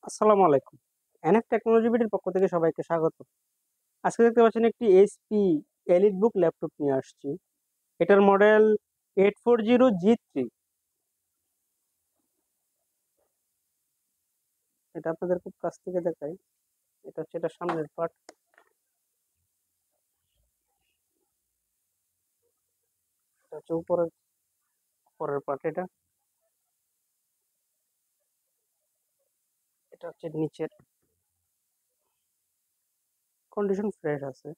আসসালামু আলাইকুম। NF technology বিডির পক্ষ থেকে সবাইকে স্বাগত। আজকে দেখতে পাচ্ছেন একটি এইচপি এলিটবুক ল্যাপটপ নিয়ে আসছি। এটার মডেল 840G3। এটা আপনাদের খুব কাছ থেকে দেখাই। এটা হচ্ছে এটার সামনের পার্ট। এটা হচ্ছে উপরের পরের পার্ট। এটা এটা হচ্ছে নিচের। কন্ডিশন ফ্রেশ আছে।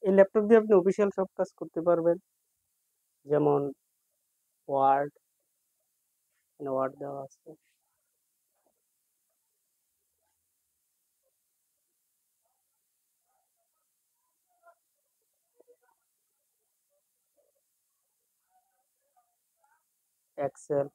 এই ল্যাপটপ দিয়ে আপনি অফিসিয়াল সব কাজ করতে পারবেন, যেমন ওয়ার্ড। ওয়ার্ড দেওয়া আছে। এক্সেল।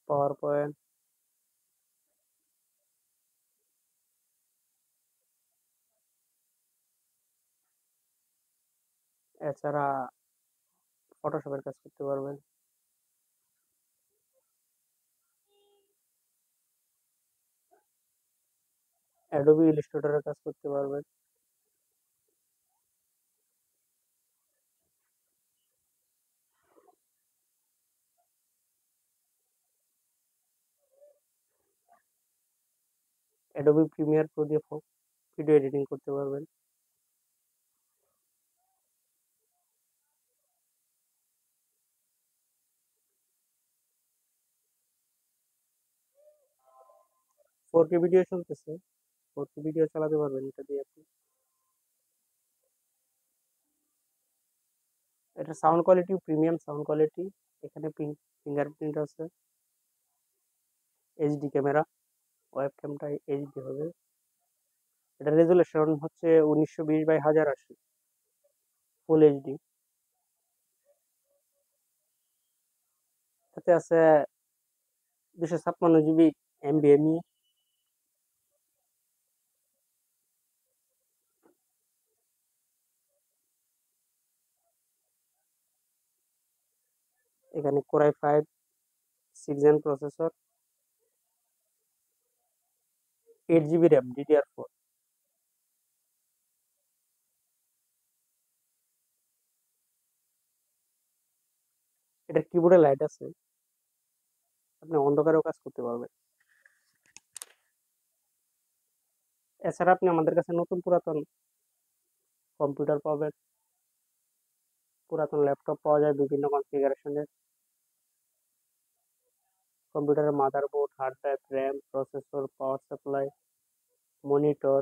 Power point. এছাড়া ফটোশপের কাজ করতে পারবেন। অ্যাডোবি ইলাস্ট্রেটরের কাজ করতে পারবেন। অ্যাডোবি প্রিমিয়ার প্রো দিয়ে ভিডিও এডিটিং করতে পারবেন। 4K ভিডিও চলতেছে। 4K ভিডিও চালাতে পারবেন এটা দিয়ে আপনি। এটা sound quality premium sound quality. এখানে ফিঙ্গারপ্রিন্ট আছে। HD camera. ওয়েব ক্যামটা এইচডি হবে। এটা রেজুলেশন হচ্ছে 1920x1080, ফুল এইচডি। সাথে আছে 256 জিবি এমবিএমই। এখানে core i 5 6 gen processor, 8 GB RAM DDR4। এটা কিবোর্ডে লাইট আছে, আপনি অন্ধকারেও কাজ করতে পারবেন। এছাড়া আপনি আমাদের কাছে নতুন পুরাতন কম্পিউটার পাবেন, পুরাতন ল্যাপটপ পাওয়া যায় বিভিন্ন কনফিগারেশনের। কম্পিউটারের motherboard, hard drive, RAM, processor, power supply, monitor,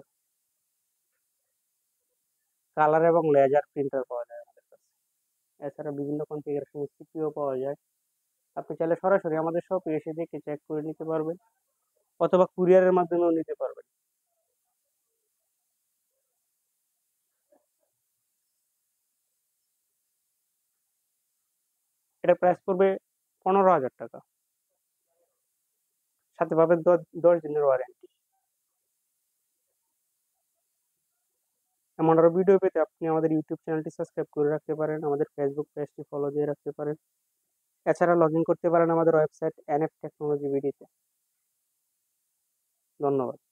colour এবং লেজার প্রিন্টার পাওয়া যায় আমাদের কাছে। এছাড়া বিভিন্ন কনফিগারেশনের সিপিইউ পাওয়া যায়। আপনি চাইলে সরাসরি আমাদের শপে এসে দেখে চেক করে নিতে পারবেন, অথবা কুরিয়ারের মাধ্যমেও নিতে পারবেন। এটা প্রাইস পড়বে 15,000 টাকা। সাথে পাবেন 10 দিনের ওয়ারেন্টি। এমন আরো ভিডিও পেতে আপনি আমাদের ইউটিউব চ্যানেলটি সাবস্ক্রাইব করে রাখতে পারেন, আমাদের ফেসবুক পেজটি ফলো দিয়ে রাখতে পারেন। এছাড়া লগ ইন করতে পারেন আমাদের ওয়েবসাইট এনএফ টেকনোলজি বিডিতে। ধন্যবাদ।